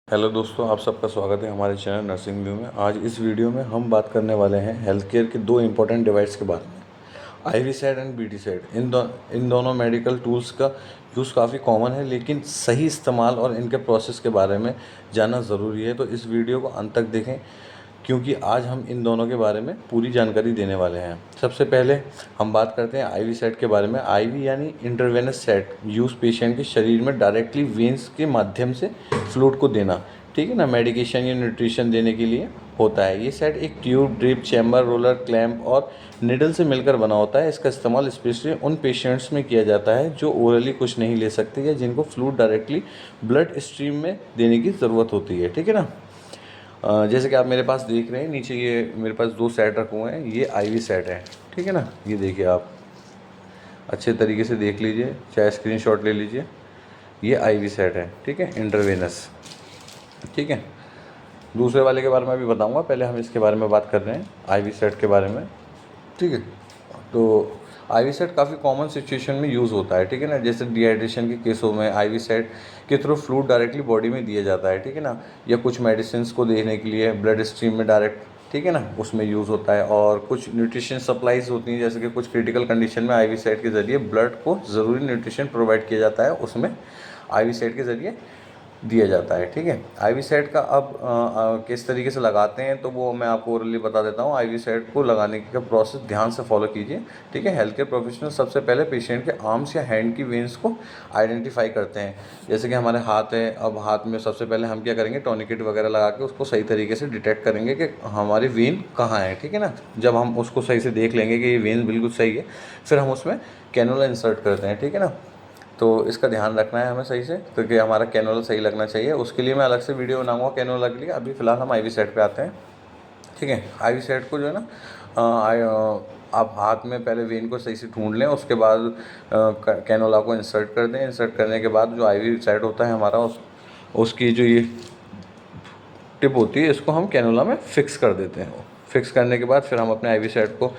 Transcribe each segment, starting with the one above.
Hello दोस्तों, आप सबका स्वागत है हमारे चैनल नर्सिंग व्यू में। आज इस वीडियो में हम बात करने वाले हैं हेल्थ केयर के दो इम्पोर्टेंट डिवाइस के बारे में, IV set and BT set. इन दोनों मेडिकल टूल्स का यूज़ काफ़ी कॉमन है, लेकिन सही इस्तेमाल और इनके प्रोसेस के बारे में जानना ज़रूरी है। तो इस वीडियो को अंत तक देखें, क्योंकि आज हम इन दोनों के बारे में पूरी जानकारी देने वाले हैं। सबसे पहले हम बात करते हैं आईवी सेट के बारे में। आईवी यानी इंटरवेनस सेट, यूज़ पेशेंट के शरीर में डायरेक्टली वेंस के माध्यम से फ्लूइड को देना, ठीक है ना, मेडिकेशन या न्यूट्रिशन देने के लिए होता है। ये सेट एक tube, drip, chamber, roller, clamp और निडल से मिलकर बना होता है। इसका इस्तेमाल स्पेशली उन पेशेंट्स में किया जाता है जो ओरली कुछ नहीं ले सकते या जिनको फ्लूइड डायरेक्टली ब्लड स्ट्रीम में देने की ज़रूरत होती है, ठीक है ना। जैसे कि आप मेरे पास देख रहे हैं, नीचे ये मेरे पास दो सेट रखे हुए हैं। ये आईवी सेट है, ठीक है ना। ये देखिए, आप अच्छे तरीके से देख लीजिए, चाहे स्क्रीनशॉट ले लीजिए। ये आईवी सेट है, ठीक है, इंटरवेनस, ठीक है। दूसरे वाले के बारे में भी बताऊंगा, पहले हम इसके बारे में बात कर रहे हैं, आईवी सेट के बारे में, ठीक है। तो आईवी सेट काफ़ी कॉमन सिचुएशन में यूज़ होता है, ठीक है ना। जैसे डिहाइड्रेशन के केसों में आईवी सेट के थ्रू फ्लूइड डायरेक्टली बॉडी में दिया जाता है, ठीक है ना। या कुछ मेडिसिन को देने के लिए ब्लड स्ट्रीम में डायरेक्ट, ठीक है ना, उसमें यूज़ होता है। और कुछ न्यूट्रिशन सप्लाईज होती हैं, जैसे कि कुछ क्रिटिकल कंडीशन में आईवी सेट के ज़रिए ब्लड को ज़रूरी न्यूट्रिशन प्रोवाइड किया जाता है, उसमें आईवी सेट के ज़रिए दिया जाता है, ठीक है। आईवी सेट का अब किस तरीके से लगाते हैं तो वो मैं आपको ओरली बता देता हूँ। आईवी सेट को लगाने का प्रोसेस ध्यान से फॉलो कीजिए, ठीक है। हेल्थ केयर प्रोफेशनल सबसे पहले पेशेंट के आर्म्स या हैंड की वेन्स को आइडेंटिफाई करते हैं। जैसे कि हमारे हाथ है, अब हाथ में सबसे पहले हम क्या करेंगे, टॉर्निकेट वगैरह लगा के उसको सही तरीके से डिटेक्ट करेंगे कि हमारी वेन कहाँ है, ठीक है ना। जब हम उसको सही से देख लेंगे कि ये वेन बिल्कुल सही है, फिर हम उसमें कैनुला इंसर्ट करते हैं, ठीक है ना। तो इसका ध्यान रखना है हमें सही से, क्योंकि हमारा कैनुला सही लगना चाहिए। उसके लिए मैं अलग से वीडियो बनाऊंगा कैनुला के लिए। अभी फ़िलहाल हम आईवी सेट पे आते हैं, ठीक है। आईवी सेट को जो है ना, आप हाथ में पहले वेन को सही से ढूंढ लें, उसके बाद कैनुला को इंसर्ट कर दें। इंसर्ट करने के बाद जो आईवी सेट होता है हमारा, उसकी जो ये टिप होती है, इसको हम कैनुला में फ़िक्स कर देते हैं। फिक्स करने के बाद फिर हम अपने आईवी सेट को,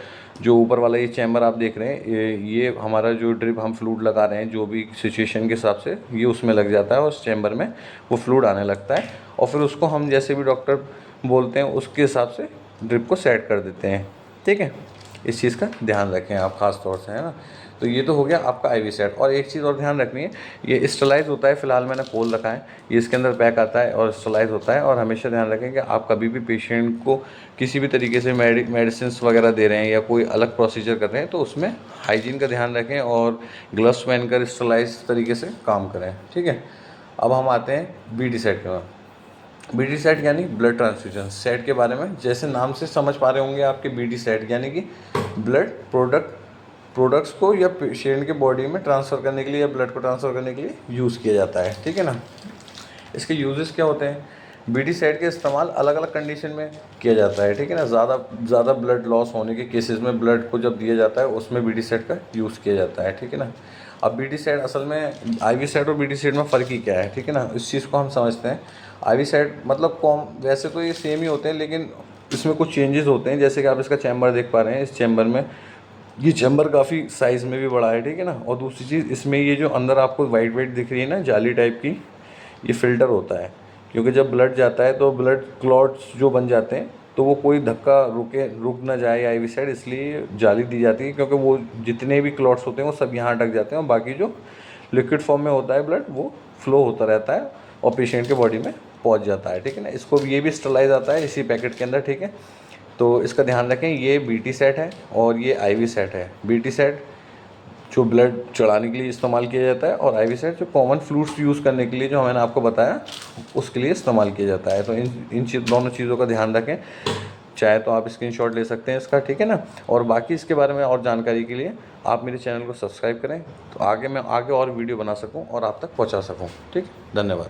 जो ऊपर वाला ये चैम्बर आप देख रहे हैं, ये हमारा जो ड्रिप हम फ्लूइड लगा रहे हैं, जो भी सिचुएशन के हिसाब से ये उसमें लग जाता है और उस चैम्बर में वो फ्लूइड आने लगता है। और फिर उसको हम जैसे भी डॉक्टर बोलते हैं उसके हिसाब से ड्रिप को सेट कर देते हैं, ठीक है। इस चीज़ का ध्यान रखें आप ख़ास तौर से, है ना। तो ये तो हो गया आपका आईवी सेट। और एक चीज़ और ध्यान रखनी है, ये स्टरलाइज होता है। फ़िलहाल मैंने खोल रखा है, ये इसके अंदर पैक आता है और स्टरलाइज होता है। और हमेशा ध्यान रखें कि आप कभी भी पेशेंट को किसी भी तरीके से मेडिसिन वगैरह दे रहे हैं या कोई अलग प्रोसीजर कर रहे हैं तो उसमें हाइजीन का ध्यान रखें और ग्लव्स पहनकर स्टरलाइज तरीके से काम करें, ठीक है। अब हम आते हैं बीटी सेट के बाद। बीटी सेट यानी ब्लड ट्रांसफ्यूजन सेट के बारे में। जैसे नाम से समझ पा रहे होंगे आपके, बीटी सेट यानी कि ब्लड प्रोडक्ट्स को या पेशेंट के बॉडी में ट्रांसफ़र करने के लिए या ब्लड को ट्रांसफ़र करने के लिए यूज़ किया जाता है, ठीक है ना। इसके यूजेस क्या होते हैं, बीटी सेट के इस्तेमाल अलग अलग कंडीशन में किया जाता है, ठीक है ना। ज़्यादा ब्लड लॉस होने के केसेस में ब्लड को जब दिया जाता है उसमें बीटी सेट का यूज़ किया जाता है, ठीक है ना। अब बीटी सेट असल में, आईवी सेट और बीटी सेट में फ़र्क ही क्या है, ठीक है ना, इस चीज़ को हम समझते हैं। आईवी सेट मतलब वैसे तो ये सेम ही होते हैं, लेकिन इसमें कुछ चेंजेस होते हैं। जैसे कि आप इसका चैम्बर देख पा रहे हैं, इस चैम्बर में ये चैम्बर काफ़ी साइज़ में भी बड़ा है, ठीक है ना। और दूसरी चीज़, इसमें ये जो अंदर आपको वाइट दिख रही है ना, जाली टाइप की, ये फ़िल्टर होता है। क्योंकि जब ब्लड जाता है तो ब्लड क्लॉट्स जो बन जाते हैं, तो वो कोई धक्का रुक ना जाए आईवी साइड, इसलिए जाली दी जाती है। क्योंकि वो जितने भी क्लॉट्स होते हैं वो सब यहाँ अटक जाते हैं और बाकी जो लिक्विड फॉर्म में होता है ब्लड, वो फ्लो होता रहता है और पेशेंट के बॉडी में पहुँच जाता है, ठीक है ना। इसको ये भी स्टरलाइज आता है इसी पैकेट के अंदर, ठीक है। तो इसका ध्यान रखें, ये बीटी सेट है और ये आईवी सेट है। बीटी सेट जो ब्लड चढ़ाने के लिए इस्तेमाल किया जाता है और आईवी सेट जो कॉमन फ्लूइड्स यूज़ करने के लिए, जो मैंने आपको बताया, उसके लिए इस्तेमाल किया जाता है। तो दोनों चीज़ों का ध्यान रखें। चाहे तो आप स्क्रीनशॉट ले सकते हैं इसका, ठीक है ना। और बाकी इसके बारे में और जानकारी के लिए आप मेरे चैनल को सब्सक्राइब करें, तो आगे मैं और वीडियो बना सकूं और आप तक पहुंचा सकूं, ठीक। धन्यवाद।